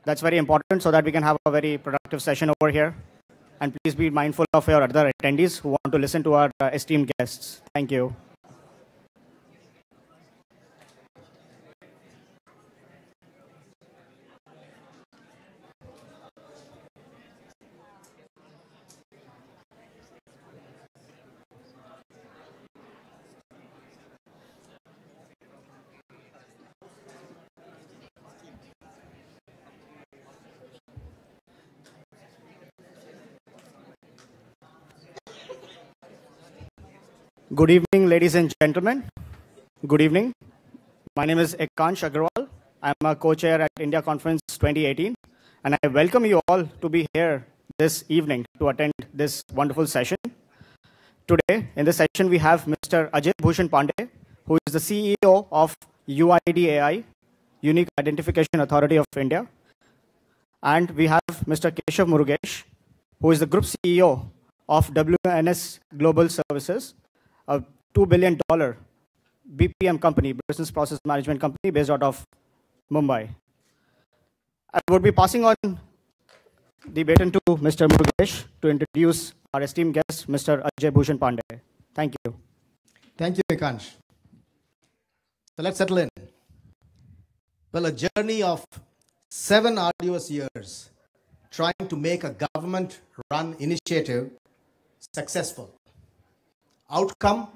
That's very important so that we can have a very productive session over here. And please be mindful of your other attendees who want to listen to our esteemed guests. Thank you. Good evening, ladies and gentlemen. Good evening. My name is Ekansh Agarwal. I'm a co-chair at India Conference 2018, and I welcome you all to be here this evening to attend this wonderful session. Today, in this session, we have Mr. Ajay Bhushan Pandey, who is the CEO of UIDAI, Unique Identification Authority of India. And we have Mr. Keshav Murugesh, who is the Group CEO of WNS Global Services, a $2 billion BPM company, business process management company based out of Mumbai. I would be passing on the baton to Mr. Murugesh to introduce our esteemed guest, Mr. Ajay Bhushan Pandey. Thank you. Thank you, Ekansh. So let's settle in. Well, a journey of 7 arduous years trying to make a government-run initiative successful. Outcome,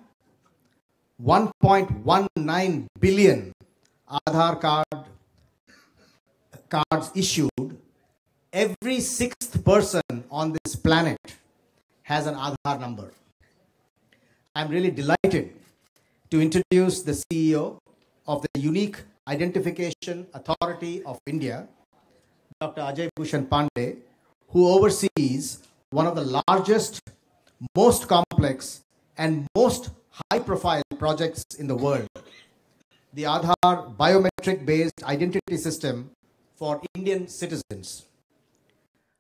1.19 billion Aadhaar cards issued. Every 6th person on this planet has an Aadhaar number. I'm really delighted to introduce the CEO of the Unique Identification Authority of India, Dr. Ajay Bhushan Pandey, who oversees one of the largest, most complex, and most high-profile projects in the world, the Aadhaar biometric-based identity system for Indian citizens.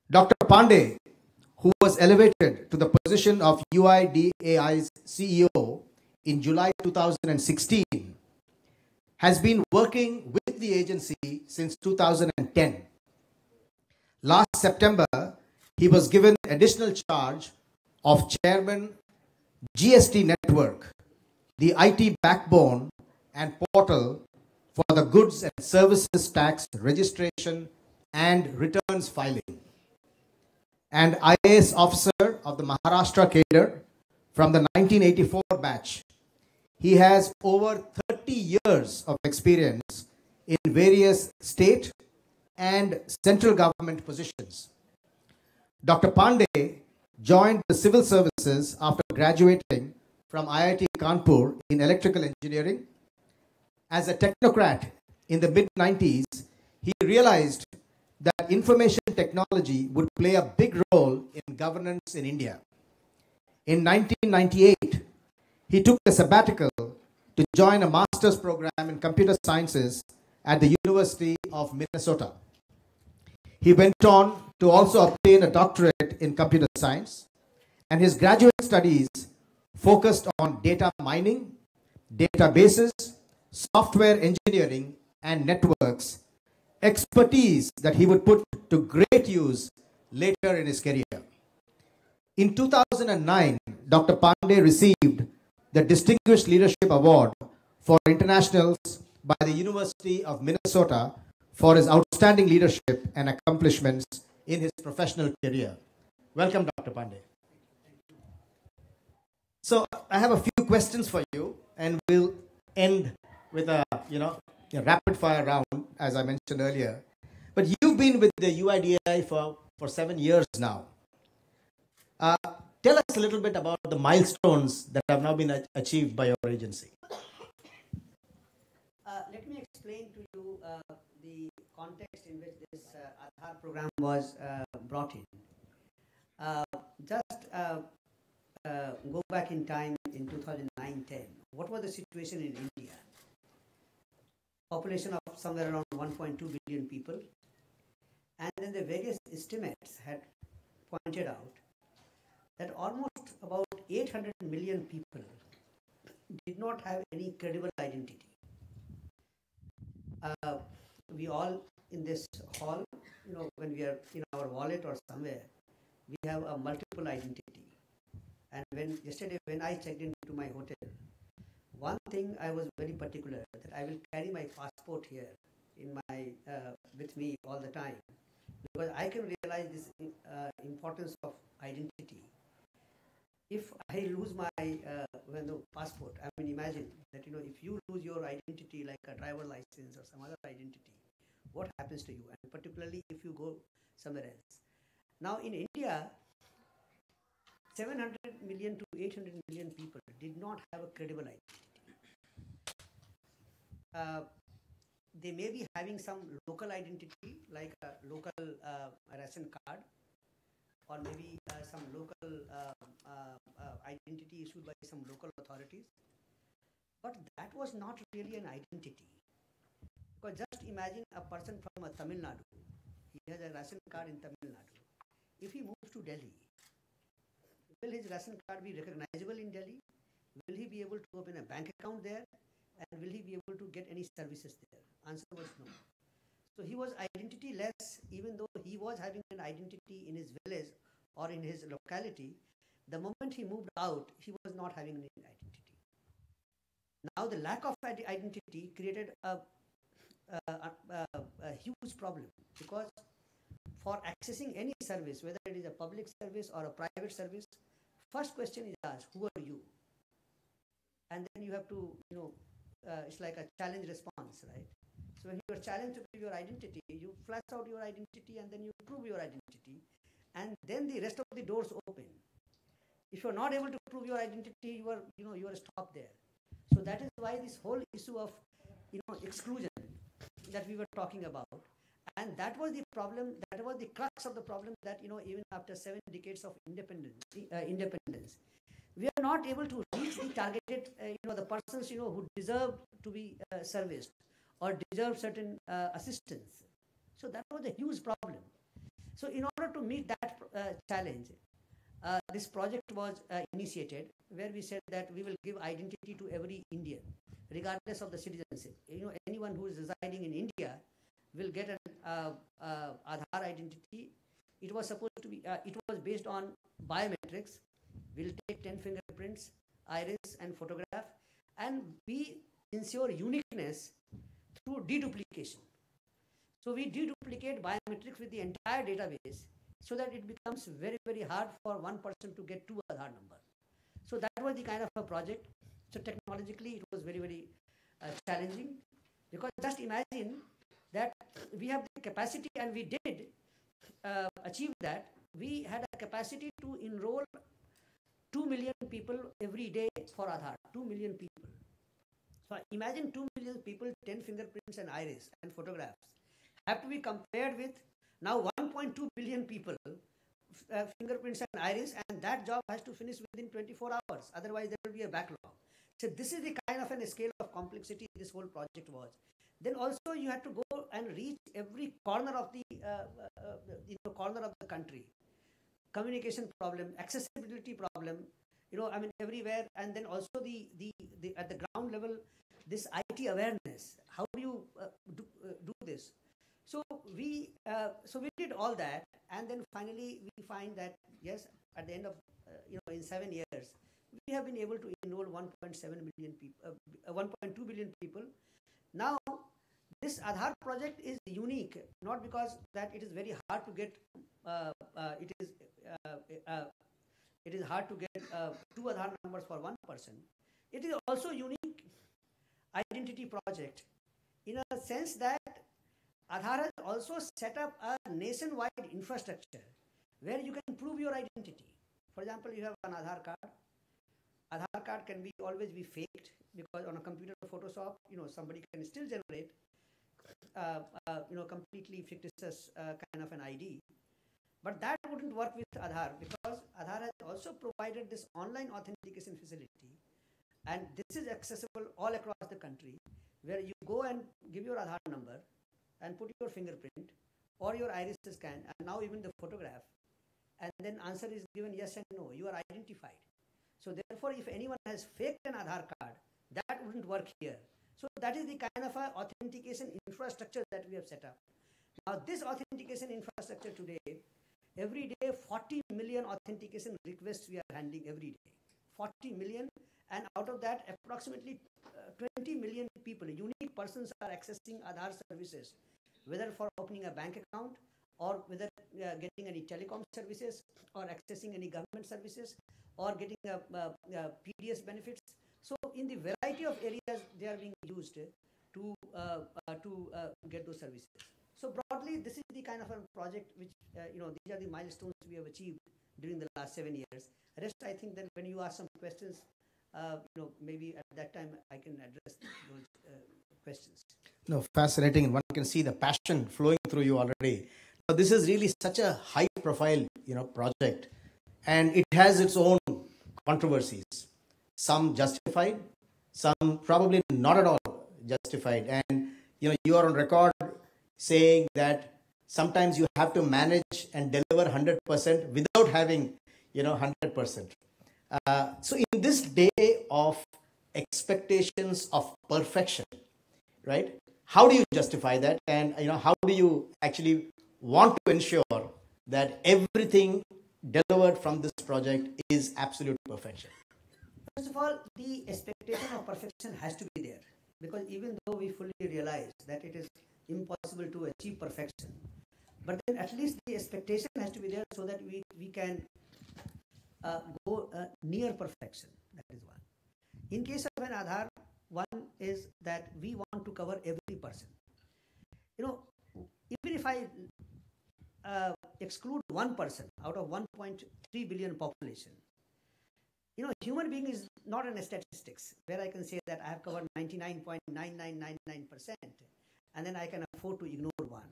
Dr. Pandey, who was elevated to the position of UIDAI's CEO in July 2016, has been working with the agency since 2010. Last September, he was given additional charge of Chairman GST Network, the IT backbone and portal for the goods and services tax registration and returns filing. And IAS officer of the Maharashtra cadre from the 1984 batch. He has over 30 years of experience in various state and central government positions. Dr. Pandey joined the civil services after graduating from IIT Kanpur in electrical engineering. As a technocrat in the mid-90s, he realized that information technology would play a big role in governance in India. In 1998, he took a sabbatical to join a master's program in computer sciences at the University of Minnesota. He went on to also obtain a doctorate in computer science, and his graduate studies focused on data mining, databases, software engineering, and networks, expertise that he would put to great use later in his career. In 2009, Dr. Pandey received the Distinguished Leadership Award for Internationals by the University of Minnesota for his outstanding leadership and accomplishments in his professional career. Welcome, Dr. Pandey. So I have a few questions for you, and we'll end with a rapid fire round, as I mentioned earlier. But you've been with the UIDAI for 7 years now. Tell us a little bit about the milestones that have now been achieved by your agency. Let me explain to you the context in which this Aadhaar program was brought in. Go back in time in 2009-10. What was the situation in India? Population of somewhere around 1.2 billion people. And then the various estimates had pointed out that almost about 800 million people did not have any credible identity. we all in this hall, when we are in our wallet or somewhere, we have a multiple identity. And yesterday when I checked into my hotel, one thing I was very particular that I will carry my passport here in my with me all the time, because I can realize this importance of identity. If I lose my passport, I mean, imagine that if you lose your identity like a driver license or some other identity, what happens to you? And particularly if you go somewhere else. Now in India, 700 million to 800 million people did not have a credible identity. They may be having some local identity like a local ration card, or maybe some local identity issued by some local authorities. But that was not really an identity. Because just imagine a person from Tamil Nadu, he has a ration card in Tamil Nadu. If he moves to Delhi, will his ration card be recognizable in Delhi? Will he be able to open a bank account there? And will he be able to get any services there? Answer was no. So he was identity less, even though he was having an identity in his village or in his locality. The moment he moved out, he was not having an identity. Now the lack of identity created a huge problem, because for accessing any service, whether it is a public service or a private service, first question is asked, who are you? And then you have to, it's like a challenge response, right? So when you are challenged to give your identity, you flash out your identity and then you prove your identity, and then the rest of the doors open. If you are not able to prove your identity, you are stopped there. So that is why this whole issue of exclusion that we were talking about, and that was the problem, that was the crux of the problem, that even after 7 decades of independence, we are not able to reach the targeted, the persons who deserve to be serviced or deserve certain assistance. So that was a huge problem. So in order to meet that challenge, this project was initiated, where we said that we will give identity to every Indian, regardless of the citizenship. Anyone who is residing in India will get an Aadhaar identity. It was supposed to be, it was based on biometrics. We'll take 10 fingerprints, iris and photograph, and we ensure uniqueness through deduplication. So we deduplicate biometrics with the entire database, so that it becomes very, very hard for one person to get 2 Aadhaar number. So that was the kind of a project. So technologically it was very, very challenging, because just imagine that we have the capacity, and we did achieve that. We had a capacity to enroll 2 million people every day for Aadhaar, 2 million people. So imagine 2 million people, 10 fingerprints and iris and photographs have to be compared with now 1.2 billion people, fingerprints and iris, and that job has to finish within 24 hours. Otherwise there will be a backlog. So this is the kind of a scale of complexity this whole project was. Then also you had to go and reach every corner of the corner of the country. Communication problem, accessibility problem, everywhere. And then also the at the ground level, this IT awareness. How do you do this? So we did all that, and then finally we find that yes, at the end of in 7 years, we have been able to enroll 1.7 million people, 1.2 billion people. Now this Aadhaar project is unique, not because that it is very hard to get. It is hard to get 2 Aadhaar numbers for one person. It is also unique identity project in a sense that Aadhaar has also set up a nationwide infrastructure where you can prove your identity. For example, you have an Aadhaar card. Aadhaar card can always be faked, because on a computer Photoshop, somebody can still generate completely fictitious kind of an ID. But that wouldn't work with Aadhaar, because Aadhaar has also provided this online authentication facility, and this is accessible all across the country, where you go and give your Aadhaar number and put your fingerprint or your iris scan, and now even the photograph, and then answer is given yes and no. You are identified. So therefore, if anyone has faked an Aadhaar card, that wouldn't work here. So that is the kind of authentication infrastructure that we have set up. Now this authentication infrastructure today, every day 40 million authentication requests we are handling every day. 40 million, and out of that approximately 20 million people, unique persons, are accessing Aadhaar services, whether for opening a bank account, or whether getting any telecom services, or accessing any government services, or getting PDS benefits. So in the variety of areas they are being used to get those services. So broadly, this is the kind of a project which, these are the milestones we have achieved during the last 7 years. Rest, I think that when you ask some questions, maybe at that time I can address those questions. No, fascinating. One can see the passion flowing through you already. Now, this is really such a high-profile, project, and it has its own controversies. Some justified, some probably not at all justified. And you are on record saying that sometimes you have to manage and deliver 100% without having 100%. So in this day of expectations of perfection, right, how do you justify that, and how do you actually want to ensure that everything delivered from this project is absolute perfection? First of all, the expectation of perfection has to be there, because even though we fully realize that it is impossible to achieve perfection, but then at least the expectation has to be there so that we can go near perfection. That is one. In case of an Aadhaar, one is that we want to cover every person. Even if I exclude one person out of 1.3 billion population, human being is not in statistics where I can say that I have covered 99.9999%, and then I can afford to ignore one.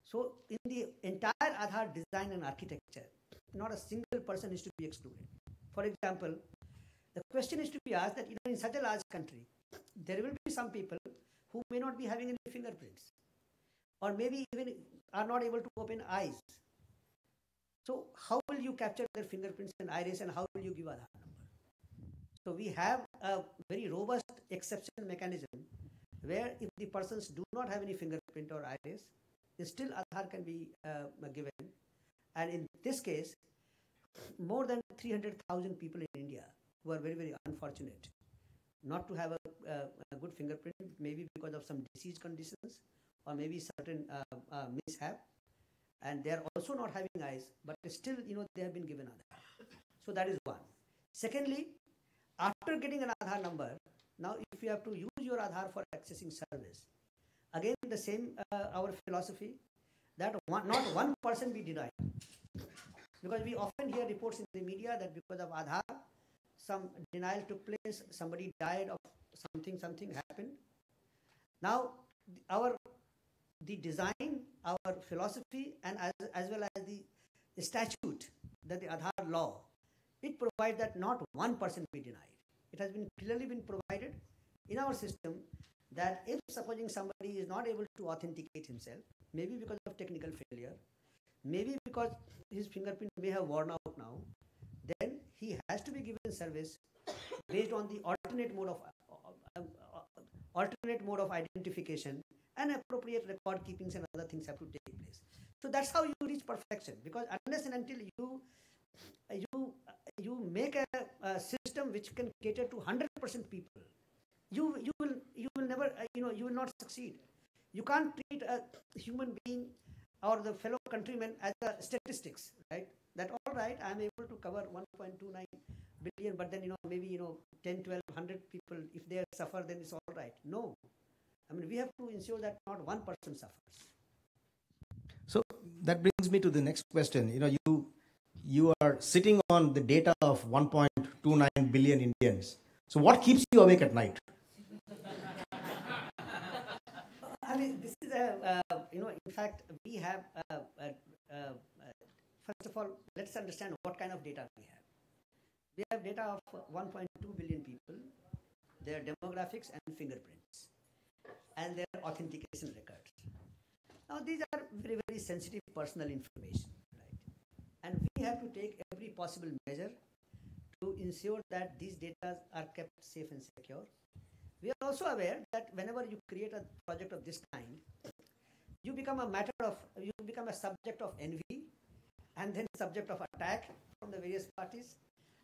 So in the entire Aadhaar design and architecture, not a single person is to be excluded. For example, the question is to be asked that in such a large country, there will be some people who may not be having any fingerprints, or maybe even are not able to open eyes. So how will you capture their fingerprints and iris, and how will you give Aadhaar number? So we have a very robust exception mechanism where if the persons do not have any fingerprint or iris, still Aadhaar can be given. And in this case, more than 300,000 people in India who are very, very unfortunate not to have a good fingerprint, maybe because of some disease conditions or maybe certain mishap, and they are also not having eyes, but still, they have been given Aadhaar. So that is one. Secondly, after getting an Aadhaar number, now if you have to use your Aadhaar for accessing service, again the same our philosophy that not one person be denied, because we often hear reports in the media that because of Aadhaar some denial took place, somebody died of something happened. Now the design, our philosophy, and as well as the statute, that the Aadhaar law, it provides that not one person be denied. It has been clearly been provided in our system that if supposing somebody is not able to authenticate himself, maybe because of technical failure, maybe because his fingerprint may have worn out now, then he has to be given service based on the alternate mode of identification, and appropriate record keepings and other things have to take place. So that's how you reach perfection, because unless and until you make a system which can cater to 100% people, you will never you will not succeed. You can't treat a human being or the fellow countryman as a statistics, right? That all right, I am able to cover 1.29 billion, but then maybe 10, 12, 100 people, if they suffer, then it's all right. No, I mean, we have to ensure that not one person suffers. So that brings me to the next question. You are sitting on the data of 1.29 billion Indians. So what keeps you awake at night? I mean, this is in fact, we have, first of all, let's understand what kind of data we have. We have data of 1.2 billion people, their demographics and fingerprints, and their authentication records. Now, these are very, very sensitive personal information, right? And we have to take every possible measure to ensure that these data are kept safe and secure. We are also aware that whenever you create a project of this kind, you become a subject of envy, and then subject of attack from the various parties,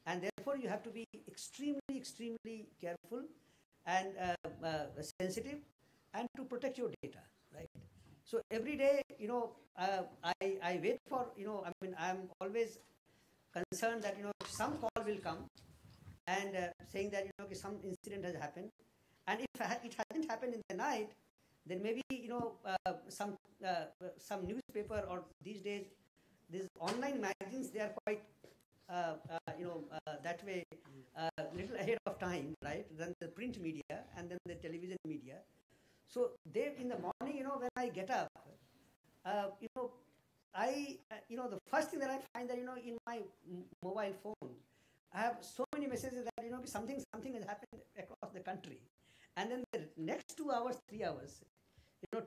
and therefore you have to be extremely careful and sensitive, and to protect your data, right? So every day, I wait for, I'm always concerned that, some call will come and saying that, some incident has happened, and if it hasn't happened in the night, then maybe, some newspaper, or these days, these online magazines, they are quite, that way, little ahead of time, right, than the print media and then the television media. So they, in the morning, when I get up, the first thing that I find that, in my mobile phone, I have so many messages that, something has happened across the country. And then the next 2 hours, 3 hours,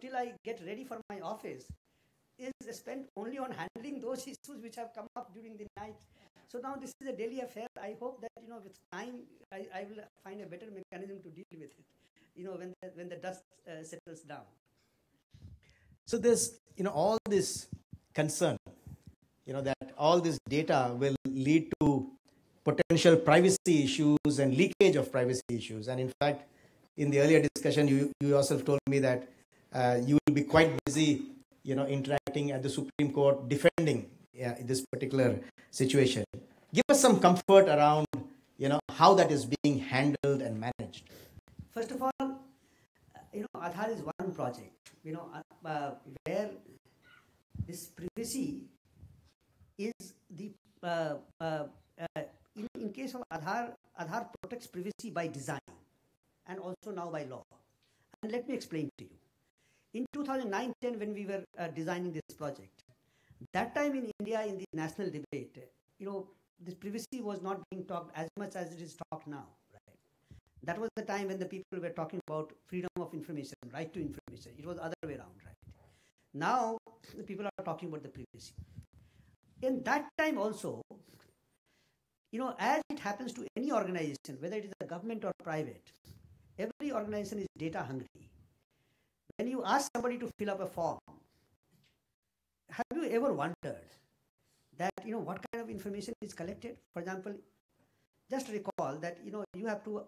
till I get ready for my office, is spent only on handling those issues which have come up during the night. So now this is a daily affair. I hope that, with time, I will find a better mechanism to deal with it, when the dust settles down. So there's, all this concern, that all this data will lead to potential privacy issues and leakage of privacy issues. And in fact, in the earlier discussion, you yourself told me that you will be quite busy, interacting at the Supreme Court, defending this particular situation. Give us some comfort around, how that is being handled and managed. First of all, Aadhaar is one project, where this privacy is the, in case of Aadhaar protects privacy by design and also now by law. And let me explain to you. In 2009-10, when we were designing this project, that time in India, in the national debate, this privacy was not being talked as much as it is talked now. Right? That was the time when the people were talking about freedom of information, right to information. It was the other way around, right? Now, the people are talking about the privacy. In that time also, as it happens to any organization, whether it is a government or private, every organization is data hungry. When you ask somebody to fill up a form, have you ever wondered that, what kind of information is collected? For example, just recall that, you have to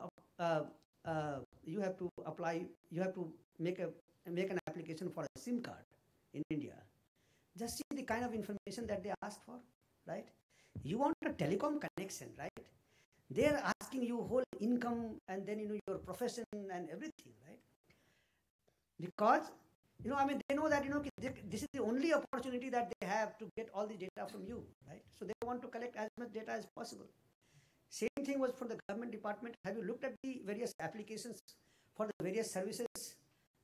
make an application for a SIM card in India. Just see the kind of information that they ask for, right? You want a telecom connection, right? They are asking you whole income and then, your profession and everything, right? Because, they know that, this is the only opportunity that they have to get all the data from you, right? So they want to collect as much data as possible. Same thing was for the government department. Have you looked at the various applications for the various services?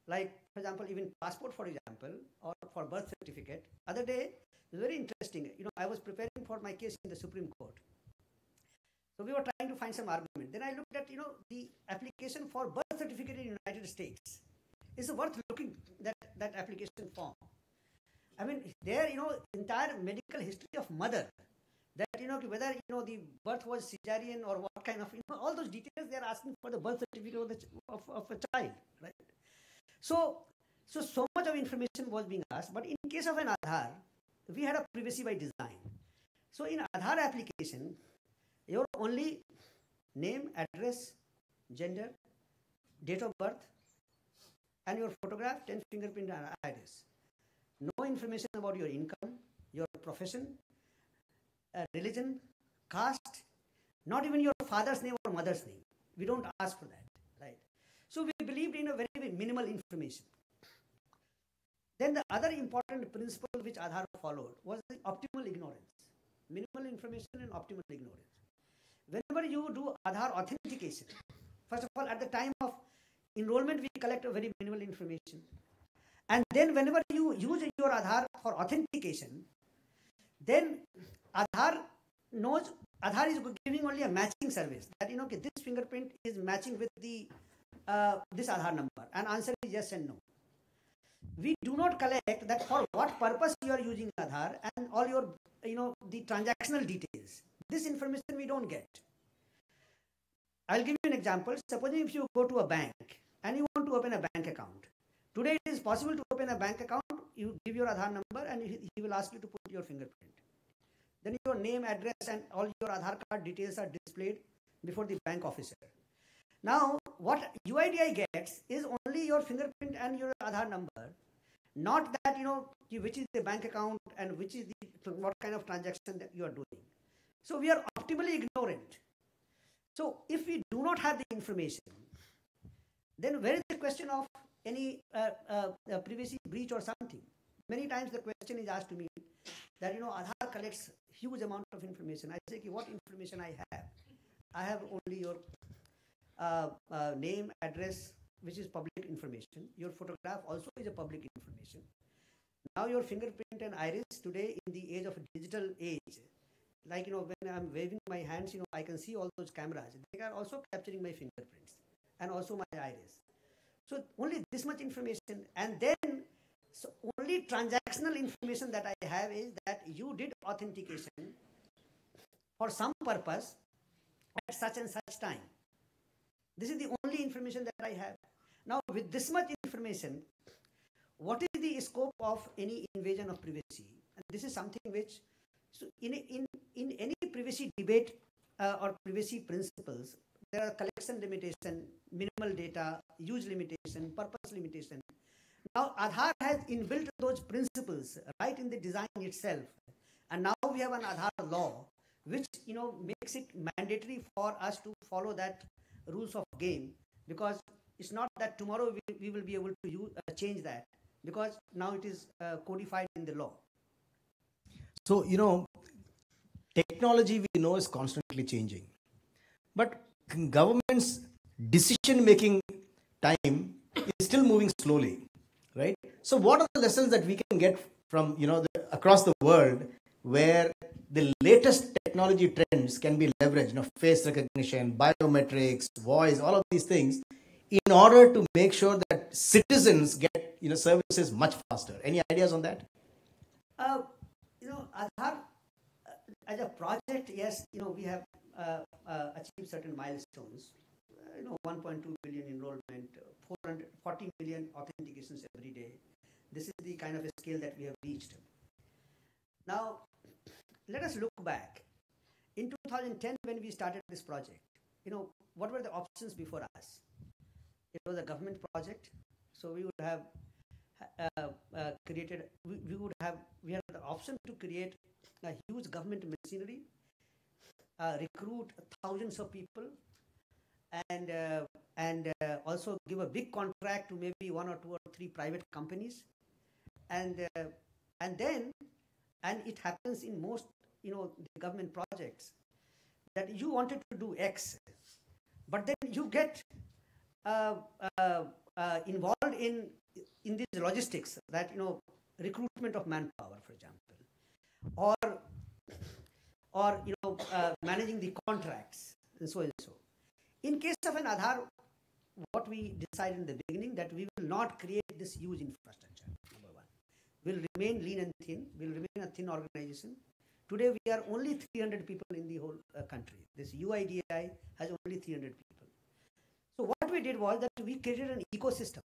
Like, for example, even passport, for example, or for birth certificate. Other day, it was very interesting. I was preparing for my case in the Supreme Court. So we were trying to find some argument. Then I looked at, the application for birth certificate in the United States. It's worth looking that application form. There, entire medical history of mother, that, whether, the birth was cesarean or what kind of, all those details they are asking for the birth certificate of a child, right? So much of information was being asked, but in case of an Aadhaar, we had a privacy by design. So in Aadhaar application, your only name, address, gender, date of birth, and your photograph, 10 fingerprint and iris. No information about your income, your profession, religion, caste, not even your father's name or mother's name. We don't ask for that, right? So we believed in a very, very minimal information. Then the other important principle which Aadhaar followed was the optimal ignorance. Minimal information and optimal ignorance. Whenever you do Aadhaar authentication, first of all, at the time of enrollment, we collect a very minimal information. And then whenever you use your Aadhaar for authentication, then Aadhaar is giving only a matching service. That, this fingerprint is matching with the this Aadhaar number. And answer is yes and no. We do not collect that for what purpose you are using Aadhaar and all your, the transactional details. This information we don't get. I'll give you an example. Supposing if you go to a bank and you want to open a bank account. Today it is possible to open a bank account. You give your Aadhaar number and he will ask you to put your fingerprint. Then your name, address and all your Aadhaar card details are displayed before the bank officer. Now what UIDAI gets is only your fingerprint and your Aadhaar number, not that which is the bank account and which is what kind of transaction that you are doing. So we are optimally ignorant. So if we do not have the information, then where is the question of any privacy breach or something? Many times the question is asked to me that Aadhaar collects huge amount of information. I say, what information I have? I have only your name, address, which is public information. Your photograph also is a public information. Now your fingerprint and iris today in the age of digital age, like when I'm waving my hands, I can see all those cameras. They are also capturing my fingerprints and also my iris. So only this much information, and then so only transactional information that I have is that you did authentication for some purpose at such and such time. This is the only information that I have. Now with this much information, what is the scope of any invasion of privacy? And this is something which, so in any privacy debate or privacy principles, there are collection limitation, minimal data, use limitation, purpose limitation. Now Aadhaar has inbuilt those principles right in the design itself, and now we have an Aadhaar law which makes it mandatory for us to follow that rules of game, because it's not that tomorrow we will be able to change that, because now it is codified in the law. So, technology we know is constantly changing, but government's decision-making time is still moving slowly, right? So what are the lessons that we can get from, across the world where the latest technology trends can be leveraged, face recognition, biometrics, voice, all of these things, in order to make sure that citizens get, services much faster? Any ideas on that? Aadhaar as a project, yes, we have achieved certain milestones. 1.2 billion enrollment, 440 million authentications every day. This is the kind of a scale that we have reached. Now, let us look back. In 2010, when we started this project, what were the options before us? It was a government project, so we would have created. We had the option to create a huge government machinery, recruit thousands of people, and also give a big contract to maybe 1 or 2 or 3 private companies, and it happens in most the government projects that you wanted to do X, but then you get involved in these logistics, that recruitment of manpower, for example, or managing the contracts and so and so. In case of an Aadhaar, what we decided in the beginning, that we will not create this huge infrastructure. Number one, we'll remain lean and thin. We'll remain a thin organization. Today we are only 300 people in the whole country. This UIDAI has only 300 people. So what we did was that we created an ecosystem,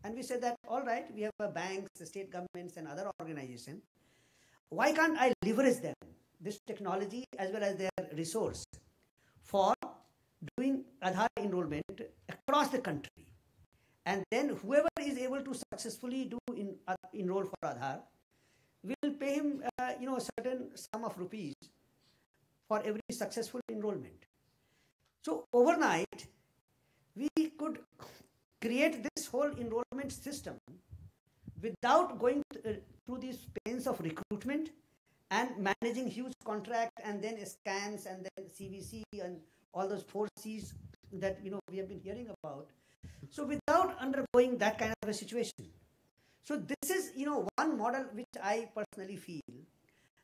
and we said that all right, we have banks, the state governments, and other organizations. Why can't I leverage them, this technology as well as their resource, for doing Aadhaar enrollment across the country? And then whoever is able to successfully enroll for Aadhaar, will pay him a certain sum of rupees for every successful enrollment. So overnight, we could create this whole enrollment system without going through these pains of recruitment and managing huge contract, and then scans, and then CVC, and all those 4 Cs that we have been hearing about. So without undergoing that kind of a situation. So this is one model which I personally feel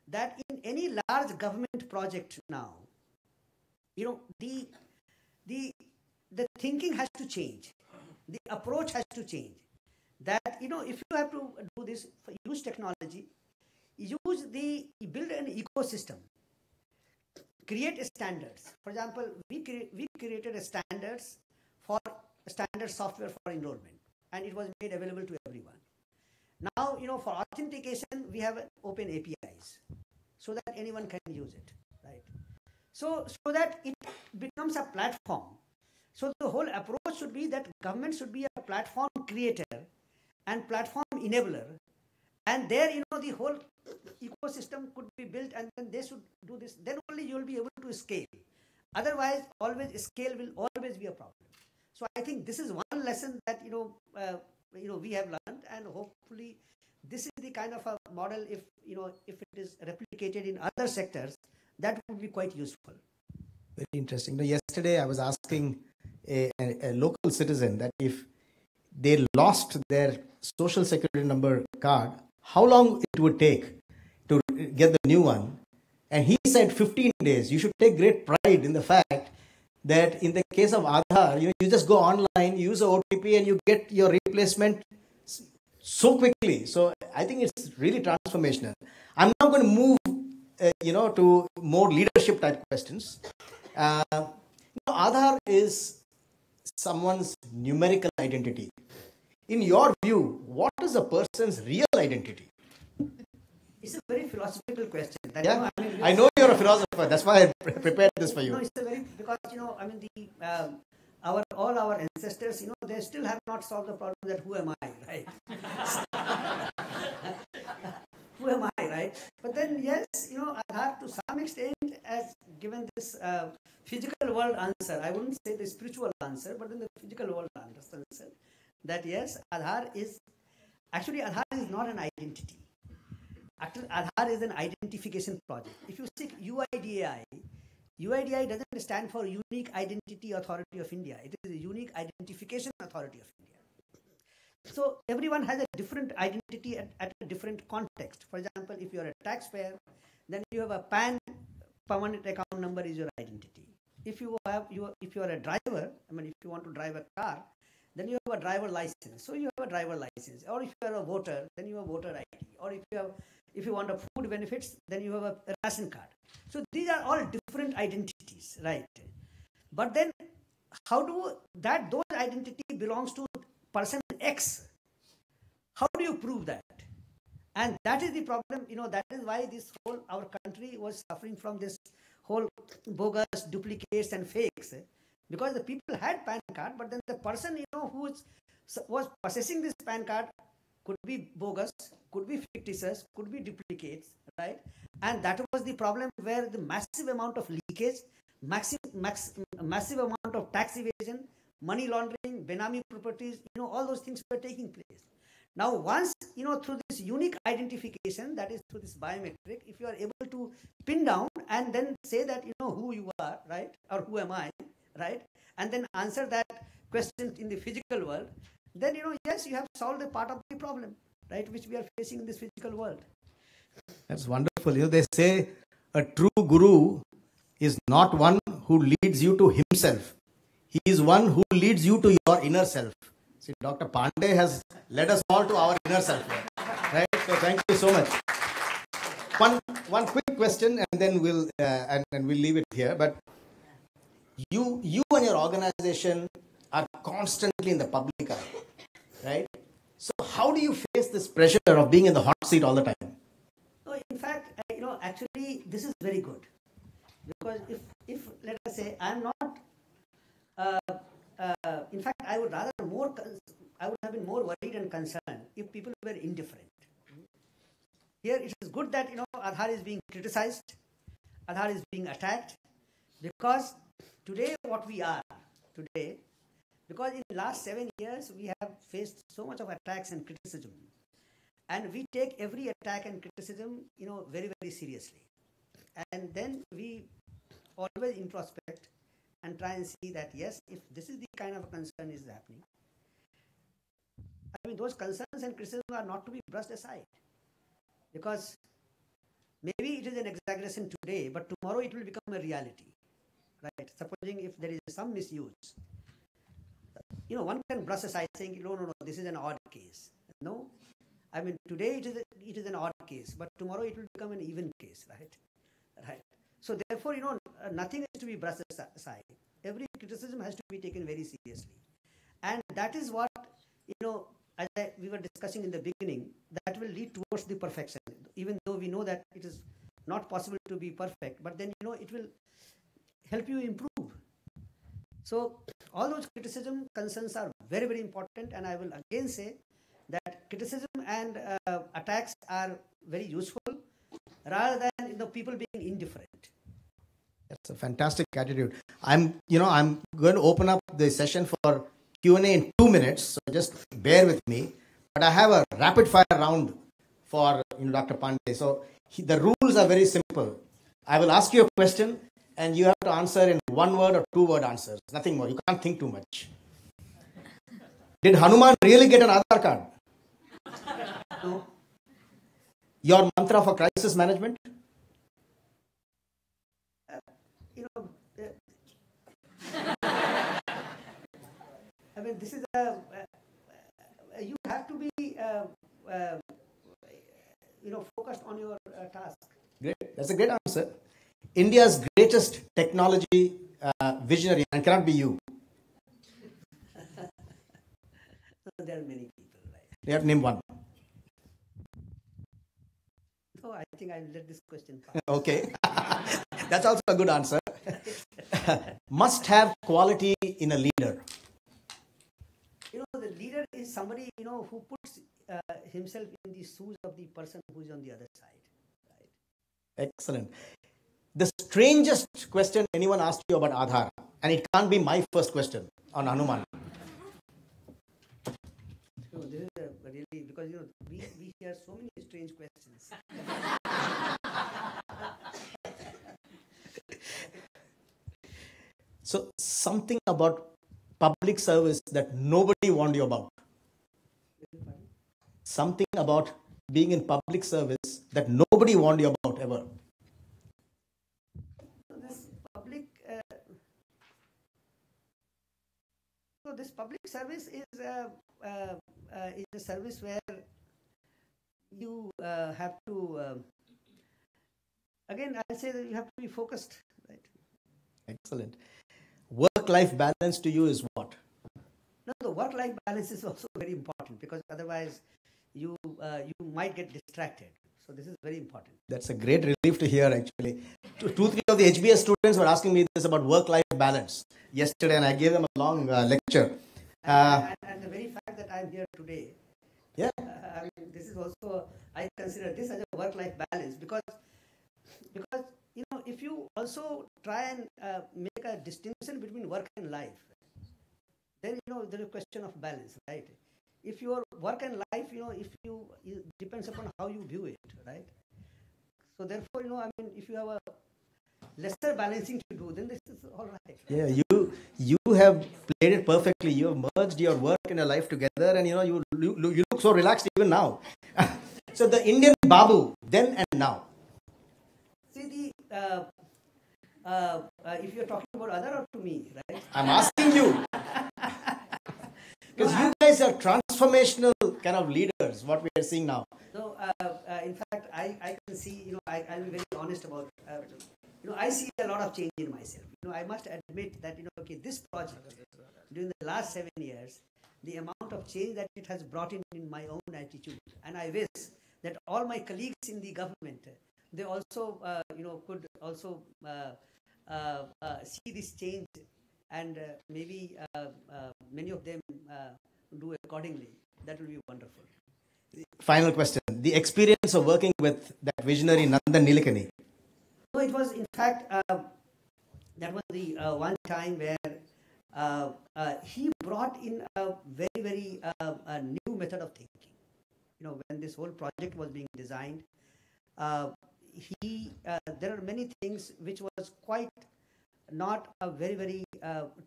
that in any large government project now, the thinking has to change, the approach has to change. That if you have to do this, use technology, build an ecosystem. create standards. For example, we created a standards for standard software for enrollment, and it was made available to everyone. Now, for authentication, we have open APIs so that anyone can use it, right? So that it becomes a platform. So the whole approach should be that government should be a platform creator and platform enabler, and there, the whole ecosystem could be built, and then they should do this. Then only you will be able to scale. Otherwise, scale will always be a problem. So I think this is one lesson that we have learned, and hopefully this is the kind of a model, if it is replicated in other sectors, that would be quite useful. Very interesting. Yesterday I was asking a local citizen that if they lost their social security number card, how long it would take to get the new one. And he said 15 days. You should take great pride in the fact that in the case of Aadhaar, you just go online, use the OTP, and you get your replacement so quickly. So I think it's really transformational. I'm now going to move, to more leadership type questions. Aadhaar is someone's numerical identity. In your view, what is a person's real identity? It's a very philosophical question. Yeah, I know you're a philosopher. That's why I prepared this for you. No, it's a very, because all our ancestors, they still have not solved the problem that who am I, right? Who am I, right? But then yes, Aadhaar to some extent has given this physical world answer. I wouldn't say the spiritual answer, but then the physical world answer that yes, Aadhaar is not an identity. Actually, Aadhaar is an identification project. If you see UIDAI doesn't stand for Unique Identity Authority of India. It is a Unique Identification Authority of India. So everyone has a different identity at a different context. For example, if you are a taxpayer, then you have a PAN permanent account number is your identity. If you are a driver, if you want to drive a car, then you have a driver license. So you have a driver license. Or if you are a voter, then you have a voter ID. Or if you want a food benefits, then you have a ration card. So these are all different identities, right? But then those identity belongs to person X? How do you prove that? And that is the problem, that is why our country was suffering from this whole bogus duplicates and fakes. Because the people had PAN card, but then the person, who was possessing this PAN card could be bogus, could be fictitious, could be duplicates, right? And that was the problem where the massive amount of leakage, massive amount of tax evasion, money laundering, Benami properties, all those things were taking place. Now, once, through this unique identification, that is through this biometric, if you are able to pin down and then say that, who you are, right? Or who am I, right? And then answer that question in the physical world, then, yes, you have solved a part of the problem, right? Which we are facing in this physical world. That's wonderful. They say a true guru is not one who leads you to himself. He is one who leads you to your inner self. See, Dr. Pandey has led us all to our inner self, right? So thank you so much. One quick question, and then we'll leave it here. But you and your organization are constantly in the public eye, right? So how do you face this pressure of being in the hot seat all the time? No, in fact, actually, this is very good, because if let us say I'm not. In fact, I would have been more worried and concerned if people were indifferent. Here, it is good that Aadhaar is being criticized, Aadhaar is being attacked, because today what we are today, because in the last 7 years we have faced so much of attacks and criticism, and we take every attack and criticism very, very seriously, and then we always introspect and try and see that, yes, if this is the kind of concern is happening, those concerns and criticism are not to be brushed aside, because maybe it is an exaggeration today, but tomorrow it will become a reality, right? Supposing if there is some misuse, one can brush aside saying, no, this is an odd case. No, today it is an odd case, but tomorrow it will become an even case, right? Right. So therefore, nothing is to be brushed aside. Every criticism has to be taken very seriously. And that is what, as we were discussing in the beginning, that will lead towards the perfection. Even though we know that it is not possible to be perfect, but then, it will help you improve. So all those criticism concerns are very, very important. And I will again say that criticism and attacks are very useful rather than, people being indifferent. That's a fantastic attitude. I'm going to open up the session for Q&A in 2 minutes, so just bear with me. But I have a rapid fire round for Dr. Pandey. So the rules are very simple. I will ask you a question, and you have to answer in 1 word or 2 word answers. Nothing more. You can't think too much. Did Hanuman really get an Aadhaar card? No. Your mantra for crisis management? I mean, this is you have to be, focused on your task. Great. That's a great answer. India's greatest technology visionary, and cannot be you. There are many people, right? You have to name one. No, I think I'll let this question pass. Okay. That's also a good answer. Must have quality in a leader. The leader is somebody, who puts himself in the shoes of the person who is on the other side. Right? Excellent. The strangest question anyone asked you about Aadhaar, and it can't be my first question on Hanuman. So this is really, because we hear so many strange questions. So something about public service that nobody warned you about. Something about being in public service that nobody warned you about ever. This public service is a service where you have to, again, I'll say that you have to be focused. Right? Excellent. Work-life balance to you is what? No, the work-life balance is also very important, because otherwise you might get distracted. So this is very important. That's a great relief to hear, actually. 2-3 of the HBS students were asking me this about work-life balance yesterday, and I gave them a long lecture. And the very fact that I'm here today, yeah, this is also, I consider this as a work-life balance, because if you also try and make a distinction between work and life, then there is a question of balance, right? If your work and life, if you depends upon how you view it, right? So therefore, if you have a lesser balancing to do, then this is all right. Yeah, you have played it perfectly. You have merged your work and your life together, and you look so relaxed even now. So the Indian Babu, then and now. See, if you're talking about Aadhaar or to me, right? I'm asking you. Because you guys are transformational kind of leaders, what we are seeing now. So, in fact, I can see, I'll be very honest about, I see a lot of change in myself. I must admit that, this project, during the last 7 years, the amount of change that it has brought in my own attitude. And I wish that all my colleagues in the government, they also, could also see this change, and maybe many of them do accordingly. That will be wonderful. Final question. The experience of working with that visionary Nandan Nilekani. So it was, in fact, that was the one time where he brought in a very, very new method of thinking. When this whole project was being designed, there are many things which was quite not a very, very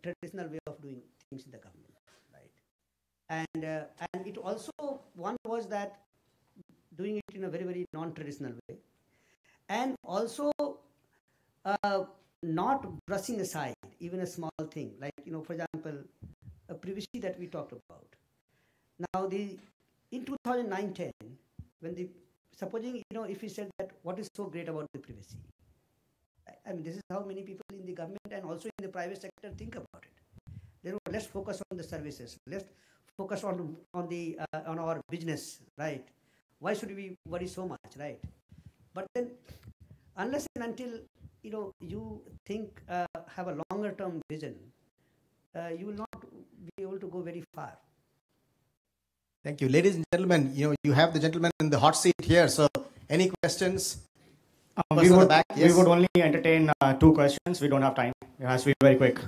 traditional way of doing things in the government, right? And it also, one was that doing it in a very, very non-traditional way, and also not brushing aside even a small thing, like, for example, a privacy that we talked about. Now, in 2009-10, when supposing, if we said that what is so great about the privacy, right? I mean, this is how many people in the government and also in the private sector think about it. Let's focus on the services. Let's focus on our business, right? Why should we worry so much, right? But then, unless and until you think have a longer term vision, you will not be able to go very far. Thank you. Ladies and gentlemen, you have the gentleman in the hot seat here. So any questions? We would only entertain 2 questions. We don't have time. It has to be very quick.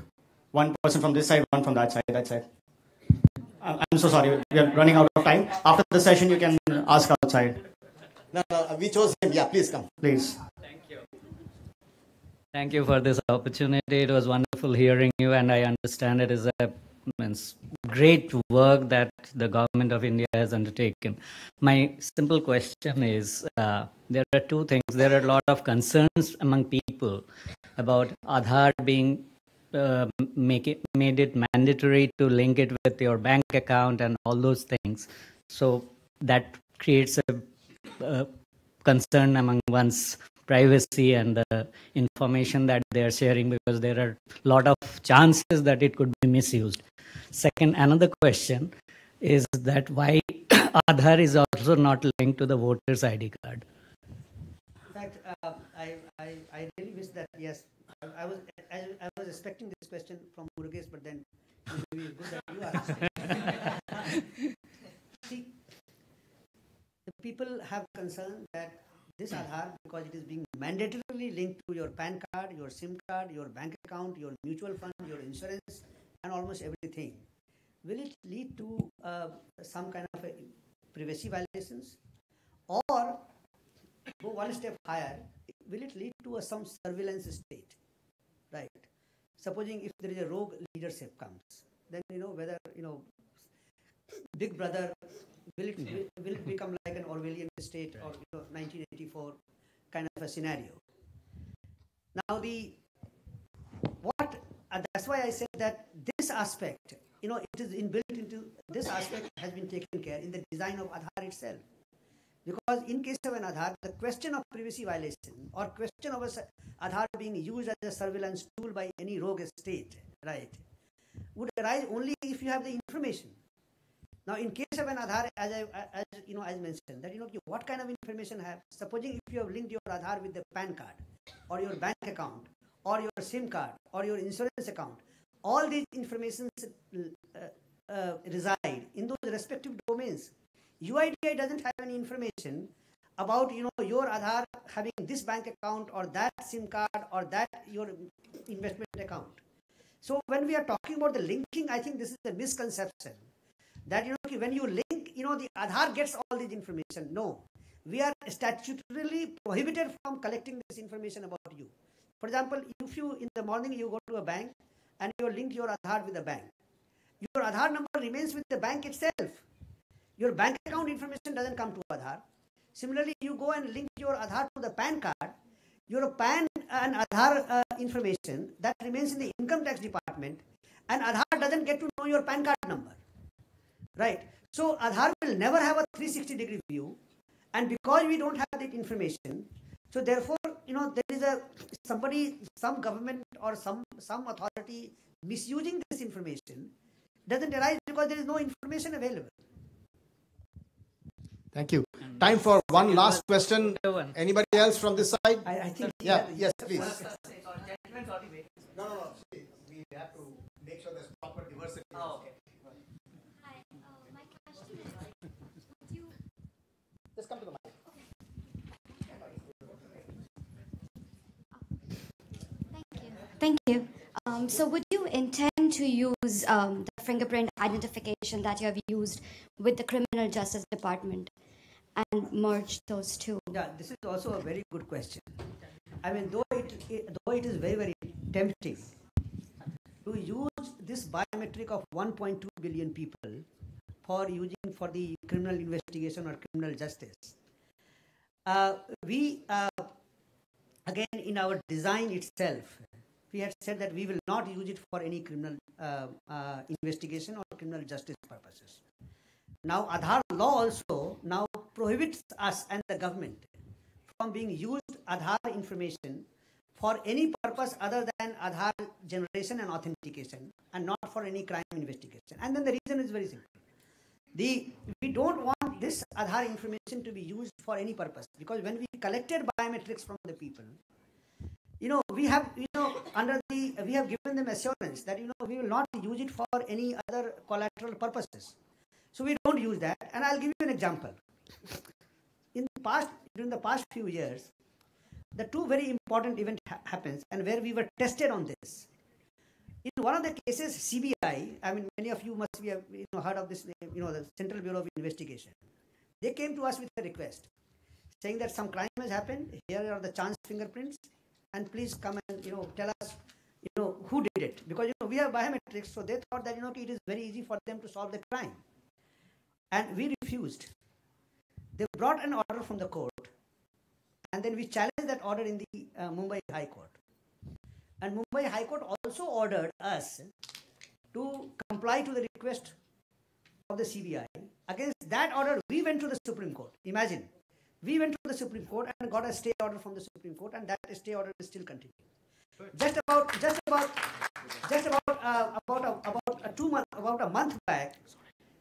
One person from this side, one from that side. That's it. I'm so sorry. We are running out of time. After the session, you can ask outside. No, we chose him. Yeah, please come. Please. Thank you. Thank you for this opportunity. It was wonderful hearing you, and I understand it is a great work that the government of India has undertaken. My simple question is, there are 2 things. There are a lot of concerns among people about Aadhaar being made it mandatory to link it with your bank account and all those things. So that creates a concern among one's privacy and the information that they are sharing, because there are a lot of chances that it could be misused. Second, another question is that why Aadhaar is also not linked to the voter's ID card? In fact, I really wish that, yes, I was expecting this question from Murugesh, but then it would be good that you asked it. See, the people have concern that this Aadhaar, because it is being mandatorily linked to your PAN card, your SIM card, your bank account, your mutual fund, your insurance, and almost everything, will it lead to some kind of privacy violations? Or, go one step higher, will it lead to some surveillance state? Right. Supposing if there is a rogue leadership comes, then whether Big Brother will it become like an Orwellian state or 1984 kind of a scenario. Now that's why I said that this aspect, it is inbuilt into this aspect has been taken care in the design of Aadhaar itself. Because in case of an Aadhaar, the question of privacy violation or question of Aadhaar being used as a surveillance tool by any rogue state, right, would arise only if you have the information. Now, in case of an Aadhaar, as mentioned, that what kind of information have. Supposing if you have linked your Aadhaar with the PAN card, or your bank account, or your SIM card, or your insurance account, all these informations reside in those respective domains. UIDAI doesn't have any information about your Aadhaar having this bank account or that SIM card or that your investment account. So when we are talking about the linking, I think this is a misconception that when you link, the Aadhaar gets all this information. No, we are statutorily prohibited from collecting this information about you. For example, if you in the morning you go to a bank and you link your Aadhaar with the bank, your Aadhaar number remains with the bank itself. Your bank account information doesn't come to Aadhaar. Similarly, you go and link your Aadhaar to the PAN card, your PAN and Aadhaar information that remains in the income tax department, and Aadhaar doesn't get to know your PAN card number. Right. So Aadhaar will never have a 360-degree view, and because we don't have that information, so therefore, there is some government or some authority misusing this information doesn't arise because there is no information available. Thank you. Time for one last question. Anybody else from this side? I think. Yeah. Yes, please. No. We have to make sure there's proper diversity. Oh, okay. Hi, my question is, would you... Just come to the mic. Thank you. So would you intend to use the fingerprint identification that you have used with the Criminal Justice Department and merge those two? Yeah, this is also a very good question. I mean, though it is very, very tempting to use this biometric of 1.2 billion people for the criminal investigation or criminal justice, again, in our design itself, we had said that we will not use it for any criminal investigation or criminal justice purposes. Now, Aadhaar law also now prohibits us and the government from being used Aadhaar information for any purpose other than Aadhaar generation and authentication, and not for any crime investigation. And then the reason is very simple. We don't want this Aadhaar information to be used for any purpose, because when we collected biometrics from the people, we have, we have given them assurance that, we will not use it for any other collateral purposes. So we don't use that. And I'll give you an example. During the past few years, the two very important events happens, and where we were tested on this. In one of the cases, CBI, I mean, many of you must be heard of this name, the Central Bureau of Investigation. They came to us with a request, saying that some crime has happened. Here are the chance fingerprints, and please come and tell us who did it, because we have biometrics. So they thought that it is very easy for them to solve the crime, and we refused. They brought an order from the court, and then we challenged that order in the Mumbai High Court. And Mumbai High Court also ordered us to comply to the request of the CBI. Against that order, we went to the Supreme Court. Imagine, we went to the Supreme Court and got a stay order from the Supreme Court, and that stay order is still continuing. About a month back,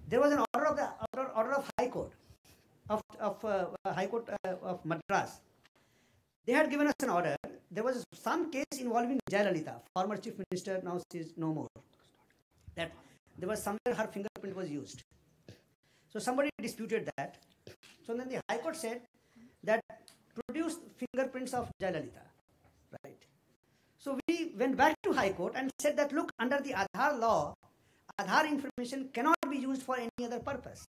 there was an order of the High Court of Madras. They had given us an order. There was some case involving Jayalalitha, former chief minister, now she is no more. That there was somewhere her fingerprint was used. So somebody disputed that. So then the High Court said that produce fingerprints of Jayalalitha, right? So we went back to High Court and said that, look, under the Aadhaar law, Aadhaar information cannot be used for any other purpose.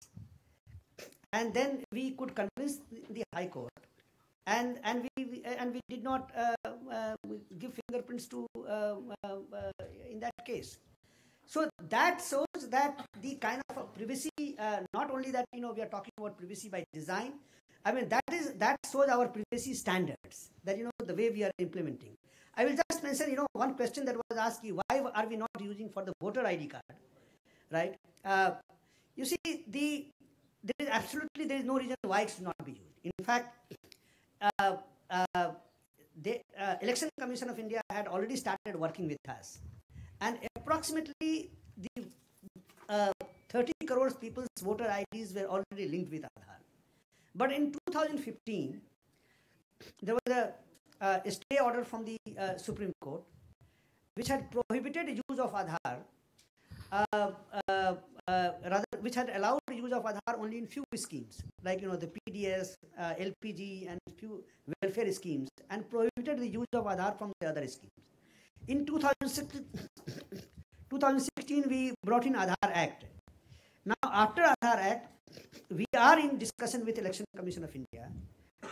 And then we could convince the High Court. And we did not give fingerprints to in that case. So that shows that the kind of privacy, not only that we are talking about privacy by design. I mean that shows our privacy standards, that the way we are implementing. I will just mention one question that was asked: why are we not using for the voter ID card, right? You see, there is no reason why it should not be used. In fact, the Election Commission of India had already started working with us, and approximately the 30 crores people's voter IDs were already linked with Aadhaar. But in 2015, there was a stay order from the Supreme Court, which had prohibited use of Aadhaar, which had allowed the use of Aadhaar only in few schemes, like the PDS, LPG, and few welfare schemes, and prohibited the use of Aadhaar from the other schemes. In 2016, we brought in Aadhaar Act. Now, after Aadhaar Act, we are in discussion with Election Commission of India,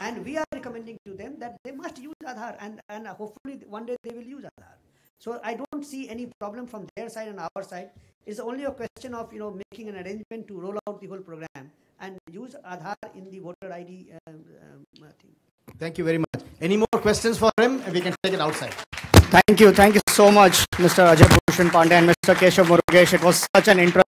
and we are recommending to them that they must use Aadhaar, and hopefully one day they will use Aadhaar. So I don't see any problem from their side and our side. It's only a question of making an arrangement to roll out the whole program and use Aadhaar in the voter ID thing. Thank you very much. Any more questions for him? We can take it outside. Thank you so much, Mr. Ajay, Bhushan, Pandey, and Mr. Keshav Murugesh. It was such an interesting